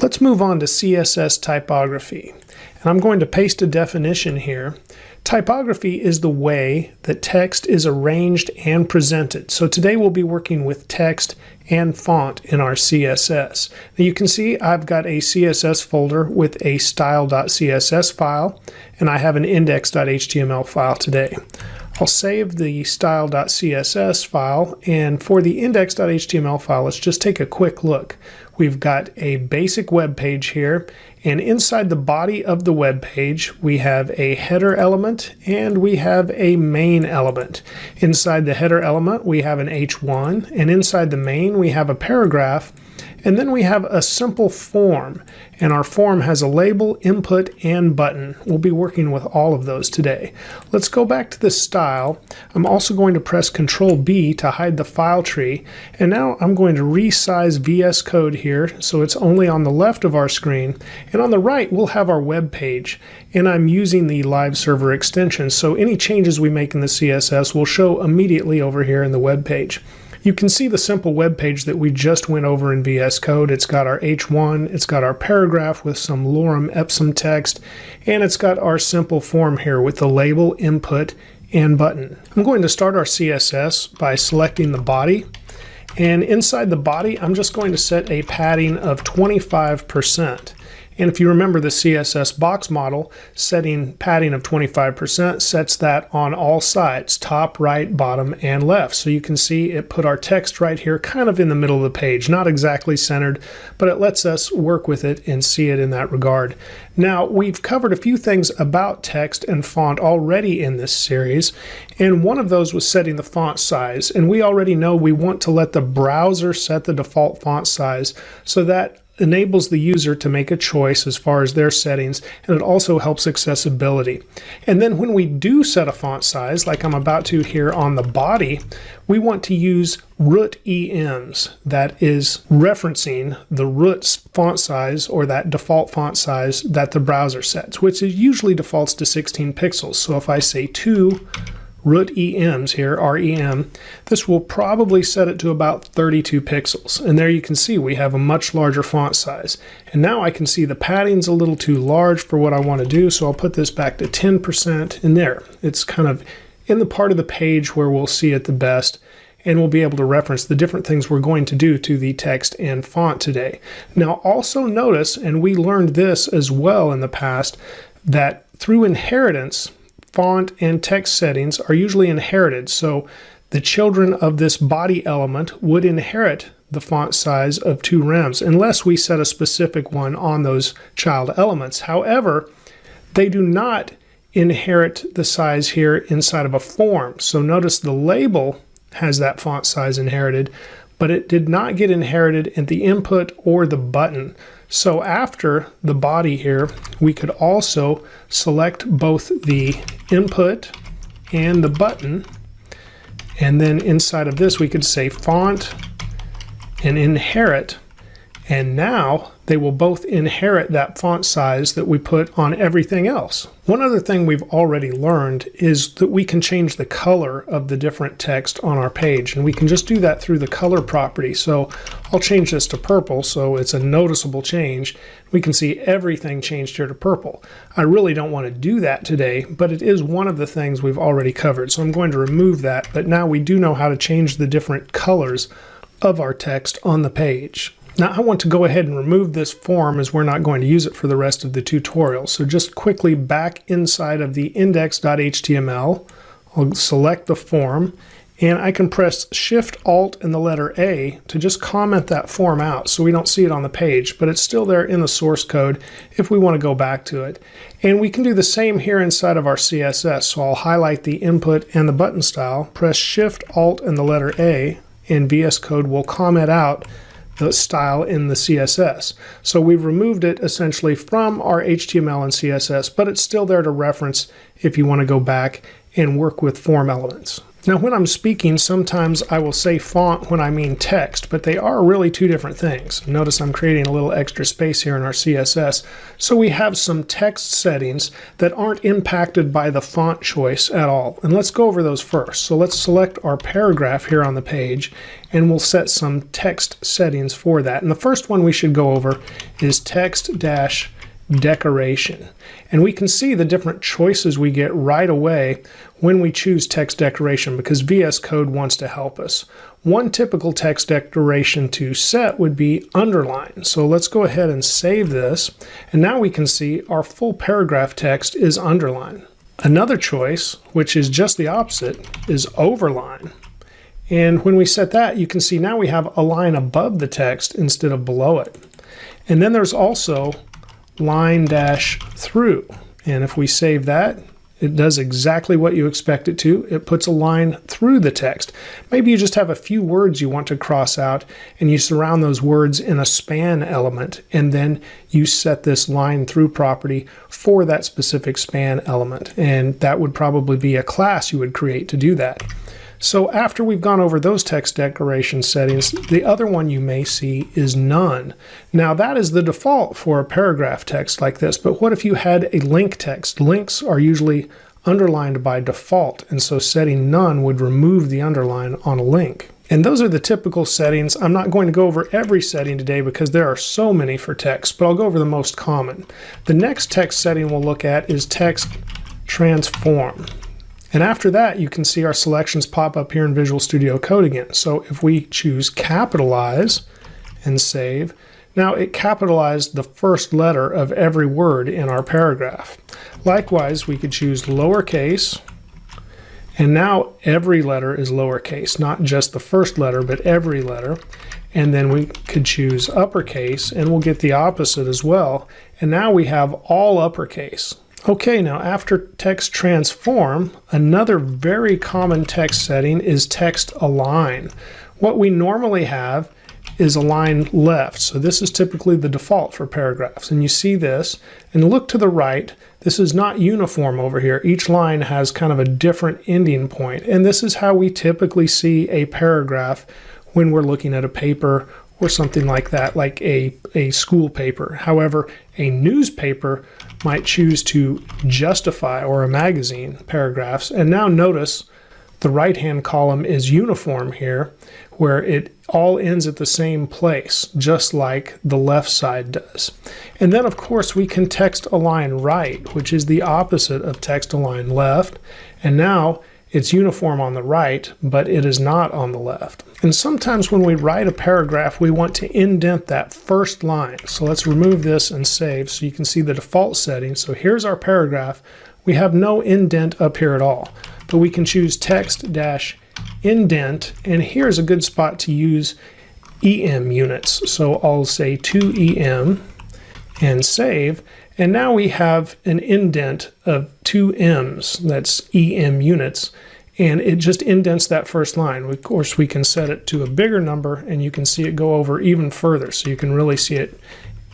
Let's move on to CSS typography. And I'm going to paste a definition here. Typography is the way that text is arranged and presented. So today we'll be working with text and font in our CSS. Now you can see I've got a CSS folder with a style.css file, and I have an index.html file today. I'll save the style.css file, and for the index.html file, let's just take a quick look. We've got a basic web page here, and inside the body of the web page, we have a header element and we have a main element. Inside the header element, we have an H1, and inside the main, we have a paragraph. And then we have a simple form, and our form has a label, input, and button. We'll be working with all of those today. Let's go back to the style. I'm also going to press Control B to hide the file tree, and now I'm going to resize VS Code here so it's only on the left of our screen, and on the right we'll have our web page, and I'm using the live server extension, so any changes we make in the CSS will show immediately over here in the web page. You can see the simple web page that we just went over in VS Code. It's got our H1, it's got our paragraph with some lorem ipsum text, and it's got our simple form here with the label, input, and button. I'm going to start our CSS by selecting the body, and inside the body I'm just going to set a padding of 25%. And if you remember the CSS box model, setting padding of 25% sets that on all sides, top, right, bottom, and left. So you can see it put our text right here kind of in the middle of the page, not exactly centered, but it lets us work with it and see it in that regard. Now, we've covered a few things about text and font already in this series, and one of those was setting the font size. And we already know we want to let the browser set the default font size, so that enables the user to make a choice as far as their settings, and it also helps accessibility. And then when we do set a font size, like I'm about to here on the body, we want to use root EMs. That is referencing the root's font size, or that default font size that the browser sets, which is usually defaults to 16 pixels. So if I say 2 root EMs here, REM, this will probably set it to about 32 pixels. And there you can see we have a much larger font size. And now I can see the padding's a little too large for what I want to do, so I'll put this back to 10%, and there. It's kind of in the part of the page where we'll see it the best, and we'll be able to reference the different things we're going to do to the text and font today. Now also notice, and we learned this as well in the past, that through inheritance, font and text settings are usually inherited. So the children of this body element would inherit the font size of 2 rems unless we set a specific one on those child elements. However, they do not inherit the size here inside of a form. So notice the label has that font size inherited, but it did not get inherited in the input or the button. So after the body here, we could also select both the input and the button, and then inside of this we could say font and inherit, and now they will both inherit that font size that we put on everything else. One other thing we've already learned is that we can change the color of the different text on our page, and we can just do that through the color property. So I'll change this to purple so it's a noticeable change. We can see everything changed here to purple. I really don't want to do that today, but it is one of the things we've already covered, so I'm going to remove that, but now we do know how to change the different colors of our text on the page. Now I want to go ahead and remove this form, as we're not going to use it for the rest of the tutorial. So just quickly back inside of the index.html, I'll select the form, and I can press Shift Alt and the letter A to just comment that form out so we don't see it on the page, but it's still there in the source code if we want to go back to it. And we can do the same here inside of our CSS. So I'll highlight the input and the button style, press Shift Alt and the letter A, and VS Code will comment out the style in the CSS. So we've removed it essentially from our HTML and CSS, but it's still there to reference if you want to go back and work with form elements. Now when I'm speaking, sometimes I will say font when I mean text, but they are really two different things. Notice I'm creating a little extra space here in our CSS. So we have some text settings that aren't impacted by the font choice at all. And let's go over those first. So let's select our paragraph here on the page, and we'll set some text settings for that. And the first one we should go over is text-decoration. And we can see the different choices we get right away when we choose text decoration because VS Code wants to help us. One typical text decoration to set would be underline. So let's go ahead and save this. And now we can see our full paragraph text is underlined. Another choice, which is just the opposite, is overline. And when we set that, you can see now we have a line above the text instead of below it. And then there's also line dash through, and if we save that, it does exactly what you expect it to. It puts a line through the text. Maybe you just have a few words you want to cross out and you surround those words in a span element, and then you set this line through property for that specific span element, and that would probably be a class you would create to do that. So after we've gone over those text decoration settings, the other one you may see is none. Now that is the default for a paragraph text like this, but what if you had a link text? Links are usually underlined by default, and so setting none would remove the underline on a link. And those are the typical settings. I'm not going to go over every setting today because there are so many for text, but I'll go over the most common. The next text setting we'll look at is text transform. And after that, you can see our selections pop up here in Visual Studio Code again. So if we choose capitalize and save, now it capitalized the first letter of every word in our paragraph. Likewise, we could choose lowercase, and now every letter is lowercase, not just the first letter, but every letter. And then we could choose uppercase, and we'll get the opposite as well. And now we have all uppercase. Okay, now after text transform, another very common text setting is text align. What we normally have is align left. So this is typically the default for paragraphs. And you see this, and look to the right. This is not uniform over here. Each line has kind of a different ending point. And this is how we typically see a paragraph when we're looking at a paper or something like that, like a school paper. However, a newspaper might choose to justify, or a magazine, paragraphs. And now notice the right-hand column is uniform here, where it all ends at the same place, just like the left side does. And then, of course, we can text align right, which is the opposite of text align left. And now it's uniform on the right, but it is not on the left. And sometimes when we write a paragraph, we want to indent that first line. So let's remove this and save so you can see the default setting. So here's our paragraph. We have no indent up here at all, but we can choose text-indent, and here's a good spot to use EM units. So I'll say 2EM and save. And now we have an indent of 2 M's, that's EM units, and it just indents that first line. Of course, we can set it to a bigger number, and you can see it go over even further, so you can really see it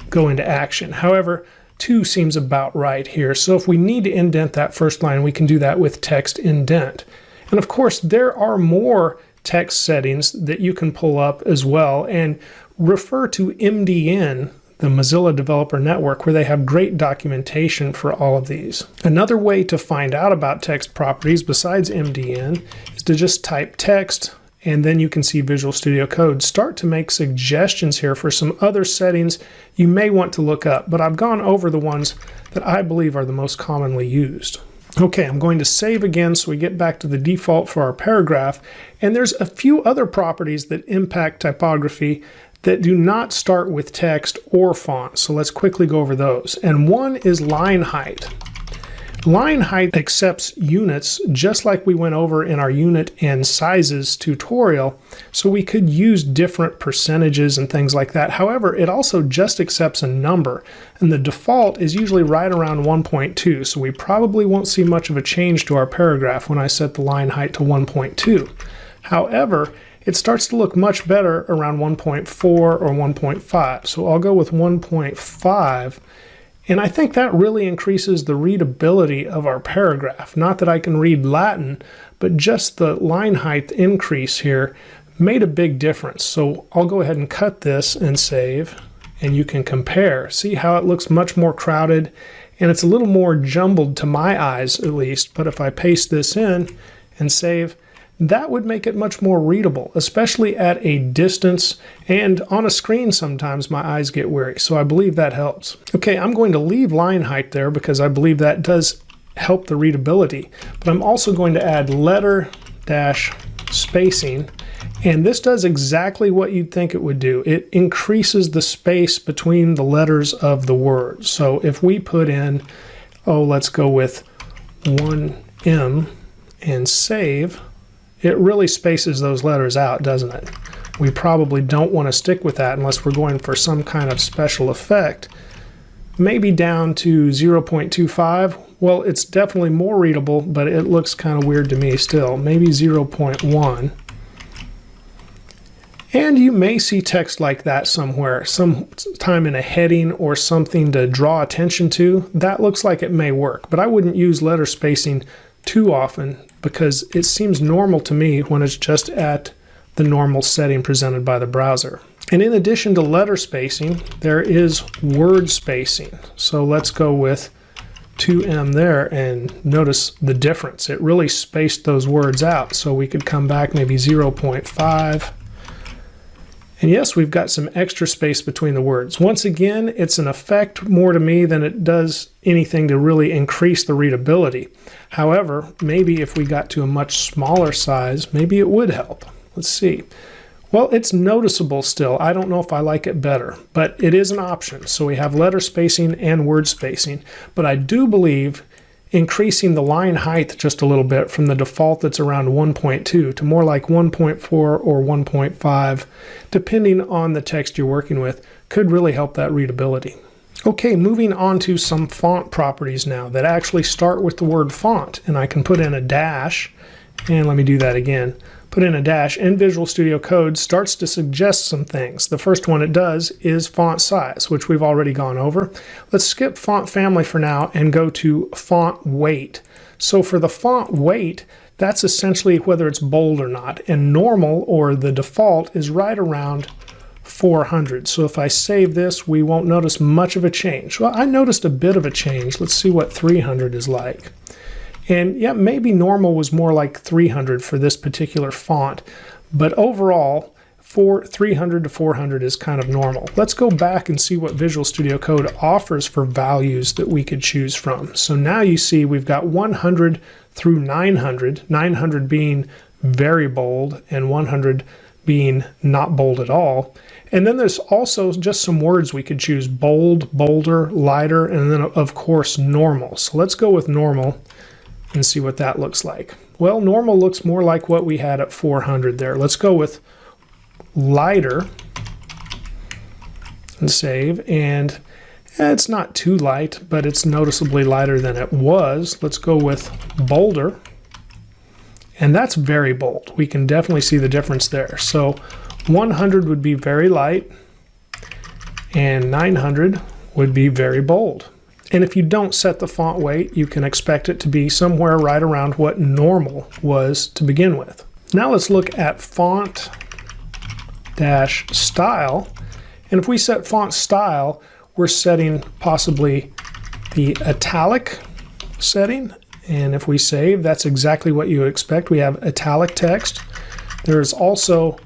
go into action. However, 2 seems about right here, so if we need to indent that first line, we can do that with text indent. And of course, there are more text settings that you can pull up as well, and refer to MDN, the Mozilla Developer Network, where they have great documentation for all of these. Another way to find out about text properties besides MDN is to just type text, and then you can see Visual Studio Code start to make suggestions here for some other settings you may want to look up, but I've gone over the ones that I believe are the most commonly used. Okay, I'm going to save again so we get back to the default for our paragraph, and there's a few other properties that impact typography that do not start with text or font. So let's quickly go over those. And one is line height. Line height accepts units just like we went over in our unit and sizes tutorial. So we could use different percentages and things like that. However, it also just accepts a number, and the default is usually right around 1.2. So we probably won't see much of a change to our paragraph when I set the line height to 1.2. However, it starts to look much better around 1.4 or 1.5. So I'll go with 1.5, And I think that really increases the readability of our paragraph. Not that I can read Latin, but just the line height increase here made a big difference. So I'll go ahead and cut this and save, and you can compare. See how it looks much more crowded, and it's a little more jumbled to my eyes at least. But if I paste this in and save, that would make it much more readable, especially at a distance, and on a screen sometimes my eyes get weary, so I believe that helps. Okay, I'm going to leave line height there because I believe that does help the readability, but I'm also going to add letter dash spacing, and this does exactly what you'd think it would do. It increases the space between the letters of the words. So if we put in, let's go with 1M and save, it really spaces those letters out, doesn't it? We probably don't want to stick with that unless we're going for some kind of special effect. Maybe down to 0.25. Well, it's definitely more readable, but it looks kind of weird to me still. Maybe 0.1. And you may see text like that somewhere, sometime in a heading or something to draw attention to. That looks like it may work, but I wouldn't use letter spacing too often because it seems normal to me when it's just at the normal setting presented by the browser. And in addition to letter spacing, there is word spacing. So let's go with 2M there and notice the difference. It really spaced those words out. So we could come back maybe 0.5. And yes, we've got some extra space between the words. Once again, it's an effect more to me than it does anything to really increase the readability. However, maybe if we got to a much smaller size, maybe it would help. Let's see. Well, it's noticeable still. I don't know if I like it better, but it is an option. So we have letter spacing and word spacing. But I do believe increasing the line height just a little bit from the default that's around 1.2 to more like 1.4 or 1.5, depending on the text you're working with, could really help that readability. Okay, moving on to some font properties now that actually start with the word font. And I can put in a dash, and let me do that again. Put in a dash, and Visual Studio Code starts to suggest some things. The first one it does is font size, which we've already gone over. Let's skip font family for now and go to font weight. So for the font weight, that's essentially whether it's bold or not, and normal, or the default, is right around 400. So if I save this, we won't notice much of a change. Well, I noticed a bit of a change. Let's see what 300 is like. And yeah, maybe normal was more like 300 for this particular font, but overall, 300 to 400 is kind of normal. Let's go back and see what Visual Studio Code offers for values that we could choose from. So now you see we've got 100 through 900, 900 being very bold and 100 being not bold at all. And then there's also just some words we could choose: bold, bolder, lighter, and then of course normal. So let's go with normal and see what that looks like. Well, normal looks more like what we had at 400 there. Let's go with lighter and save. And it's not too light, but it's noticeably lighter than it was. Let's go with bolder. And that's very bold. We can definitely see the difference there. So 100 would be very light, and 900 would be very bold. And if you don't set the font weight, you can expect it to be somewhere right around what normal was to begin with. Now let's look at font dash style. And if we set font style, we're setting possibly the italic setting. And if we save, that's exactly what you would expect. We have italic text. There's also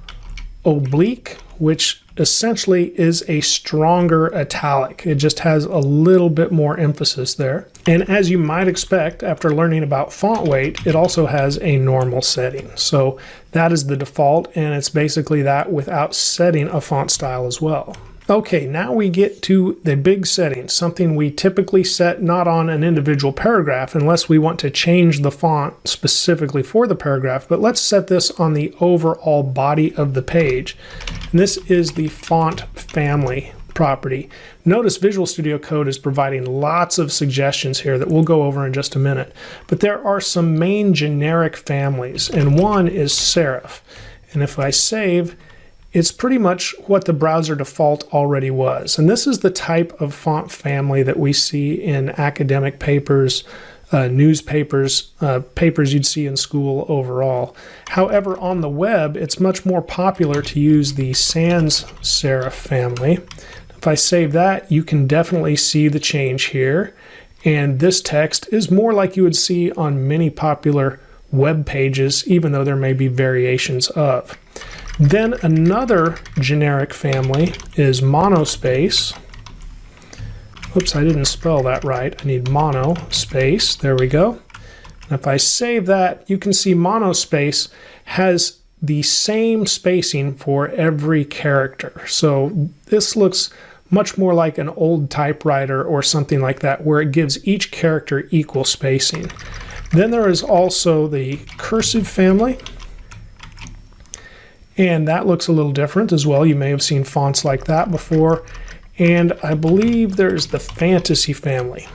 oblique, which essentially is a stronger italic. It just has a little bit more emphasis there. And as you might expect, after learning about font weight, it also has a normal setting. So that is the default, and it's basically that without setting a font style as well. Okay, now we get to the big settings, something we typically set not on an individual paragraph unless we want to change the font specifically for the paragraph, but let's set this on the overall body of the page. And this is the font family property. Notice Visual Studio Code is providing lots of suggestions here that we'll go over in just a minute, but there are some main generic families, and one is serif. And if I save, it's pretty much what the browser default already was. And this is the type of font family that we see in academic papers, newspapers, papers you'd see in school overall. However, on the web, it's much more popular to use the sans serif family. If I save that, you can definitely see the change here. And this text is more like you would see on many popular web pages, even though there may be variations of. Then another generic family is monospace. Oops, I didn't spell that right. I need mono space. There we go. And if I save that, you can see monospace has the same spacing for every character. So this looks much more like an old typewriter or something like that, where it gives each character equal spacing. Then there is also the cursive family, and that looks a little different as well. You may have seen fonts like that before. And I believe there's the fantasy family.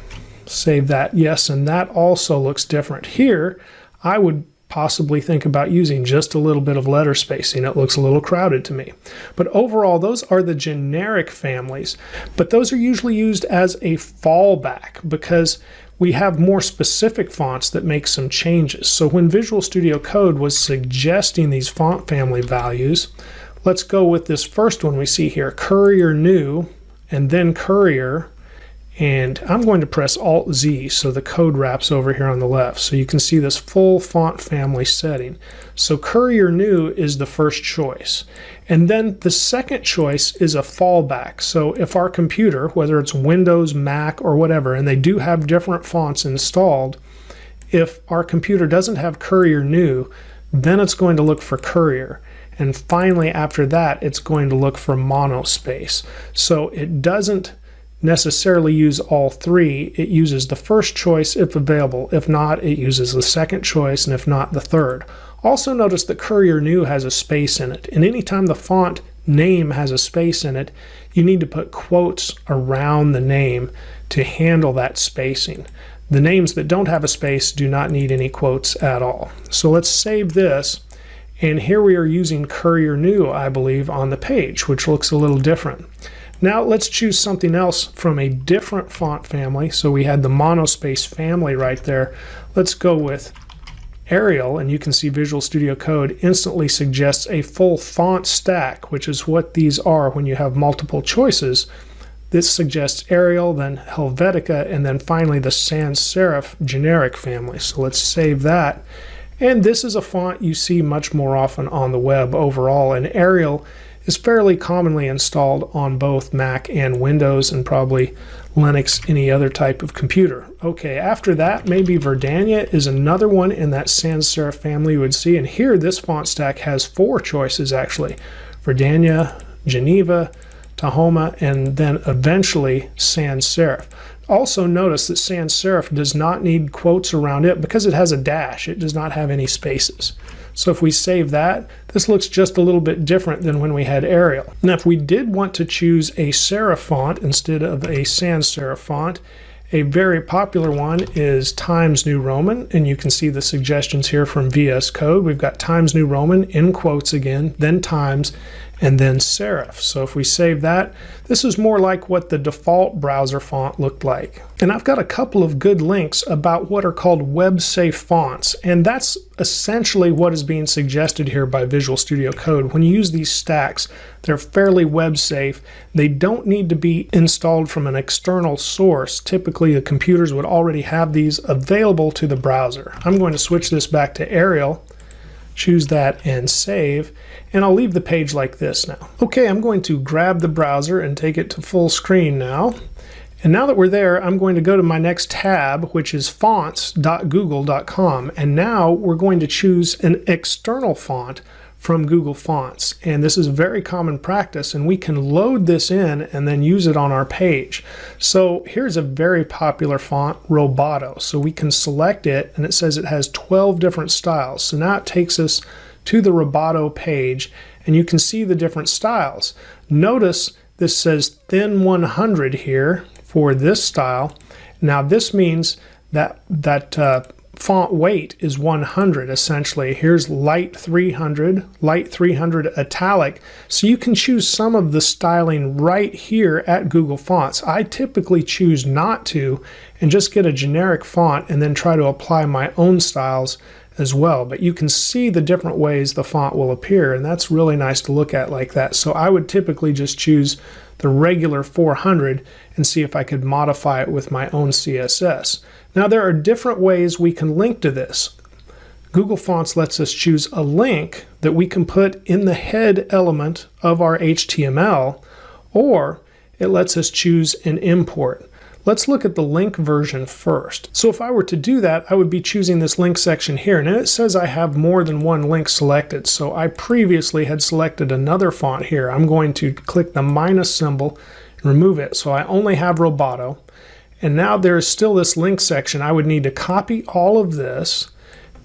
Save that, yes, and that also looks different. Here, I would possibly think about using just a little bit of letter spacing. It looks a little crowded to me. But overall, those are the generic families. But those are usually used as a fallback because we have more specific fonts that make some changes. So when Visual Studio Code was suggesting these font family values, let's go with this first one we see here, Courier New, and then Courier, and I'm going to press Alt-Z so the code wraps over here on the left. So you can see this full font family setting. So Courier New is the first choice. And then the second choice is a fallback. So if our computer, whether it's Windows, Mac, or whatever, and they do have different fonts installed, if our computer doesn't have Courier New, then it's going to look for Courier. And finally, after that, it's going to look for monospace. So it doesn't necessarily use all three. It uses the first choice if available. If not, it uses the second choice, and if not, the third. Also notice that Courier New has a space in it. And anytime the font name has a space in it, you need to put quotes around the name to handle that spacing. The names that don't have a space do not need any quotes at all. So let's save this. And here we are using Courier New, I believe, on the page, which looks a little different. Now let's choose something else from a different font family. So we had the monospace family right there. Let's go with Arial, and you can see Visual Studio Code instantly suggests a full font stack, which is what these are when you have multiple choices. This suggests Arial, then Helvetica, and then finally the sans serif generic family. So let's save that. And this is a font you see much more often on the web overall, and Arial is fairly commonly installed on both Mac and Windows, and probably Linux, any other type of computer. Okay, after that, maybe Verdania is another one in that sans serif family you would see, and here this font stack has 4 choices actually. Verdania, Geneva, Tahoma, and then eventually sans serif. Also notice that sans serif does not need quotes around it because it has a dash. It does not have any spaces. So if we save that, this looks just a little bit different than when we had Arial. Now if we did want to choose a serif font instead of a sans serif font, a very popular one is Times New Roman, and you can see the suggestions here from VS Code. We've got Times New Roman in quotes again, then Times, and then serif. So if we save that, this is more like what the default browser font looked like. And I've got a couple of good links about what are called web-safe fonts, and that's essentially what is being suggested here by Visual Studio Code. When you use these stacks, they're fairly web-safe. They don't need to be installed from an external source. Typically, the computers would already have these available to the browser. I'm going to switch this back to Arial, choose that and save, and I'll leave the page like this now. Okay, I'm going to grab the browser and take it to full screen now. And now that we're there, I'm going to go to my next tab, which is fonts.google.com. And now we're going to choose an external font from Google Fonts. And this is a very common practice, and we can load this in and then use it on our page. So here's a very popular font, Roboto. So we can select it, and it says it has 12 different styles. So now it takes us to the Roboto page, and you can see the different styles. Notice this says thin 100 here for this style. Now this means that font weight is 100 essentially. Here's light 300 italic. So you can choose some of the styling right here at Google Fonts. I typically choose not to and just get a generic font and then try to apply my own styles as well. But you can see the different ways the font will appear, and that's really nice to look at like that. So I would typically just choose the regular 400 and see if I could modify it with my own CSS. Now there are different ways we can link to this. Google Fonts lets us choose a link that we can put in the head element of our HTML, or it lets us choose an import. Let's look at the link version first. So if I were to do that, I would be choosing this link section here, and it says I have more than one link selected. So I previously had selected another font here. I'm going to click the minus symbol and remove it. So I only have Roboto. And now there's still this link section. I would need to copy all of this,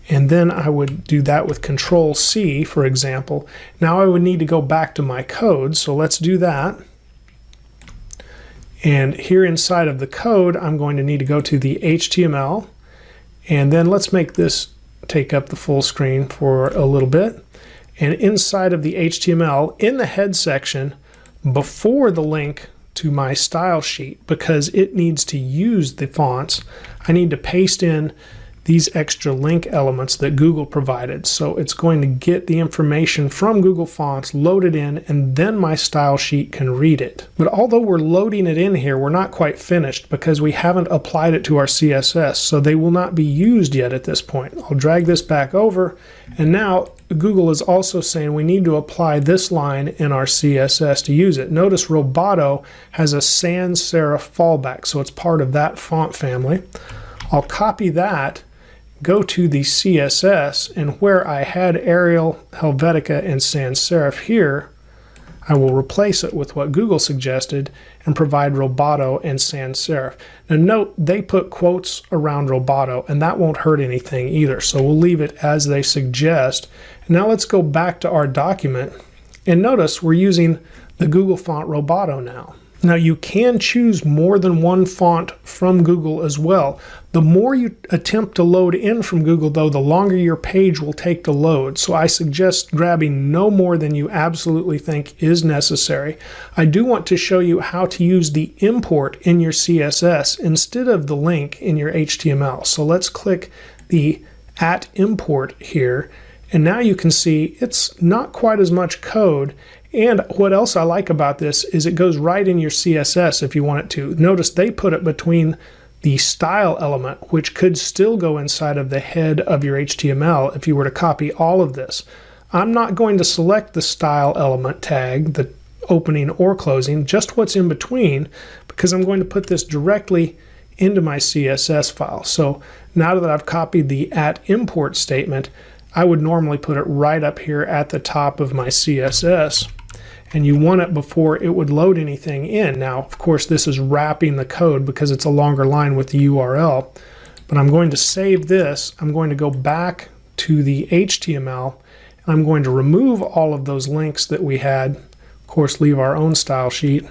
and then I would do that with Control C, for example. Now I would need to go back to my code. So let's do that. And here inside of the code, I'm going to need to go to the HTML, and then let's make this take up the full screen for a little bit. And inside of the HTML, in the head section, before the link to my style sheet, because it needs to use the fonts, I need to paste in these extra link elements that Google provided. So it's going to get the information from Google Fonts, load it in, and then my style sheet can read it. But although we're loading it in here, we're not quite finished because we haven't applied it to our CSS, so they will not be used yet at this point. I'll drag this back over, and now Google is also saying we need to apply this line in our CSS to use it. Notice Roboto has a sans serif fallback, so it's part of that font family. I'll copy that, go to the CSS, and where I had Arial, Helvetica, and sans serif here, I will replace it with what Google suggested and provide Roboto and sans serif. Now note, they put quotes around Roboto, and that won't hurt anything either, so we'll leave it as they suggest. Now let's go back to our document, and notice we're using the Google font Roboto now. Now you can choose more than one font from Google as well. The more you attempt to load in from Google though, the longer your page will take to load. So I suggest grabbing no more than you absolutely think is necessary. I do want to show you how to use the import in your CSS instead of the link in your HTML. So let's click the @import here, and now you can see it's not quite as much code. And what else I like about this is it goes right in your CSS if you want it to. Notice they put it between the style element, which could still go inside of the head of your HTML if you were to copy all of this. I'm not going to select the style element tag, the opening or closing, just what's in between, because I'm going to put this directly into my CSS file. So now that I've copied the @import statement, I would normally put it right up here at the top of my CSS, and you want it before it would load anything in. Now, of course, this is wrapping the code because it's a longer line with the URL, but I'm going to save this. I'm going to go back to the HTML, and I'm going to remove all of those links that we had, of course, leave our own style sheet.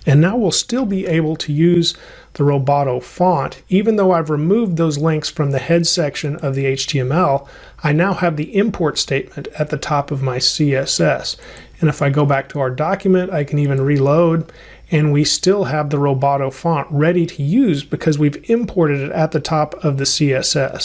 And now we'll still be able to use the Roboto font. Even though I've removed those links from the head section of the HTML, I now have the import statement at the top of my CSS. And if I go back to our document, I can even reload, and we still have the Roboto font ready to use because we've imported it at the top of the CSS.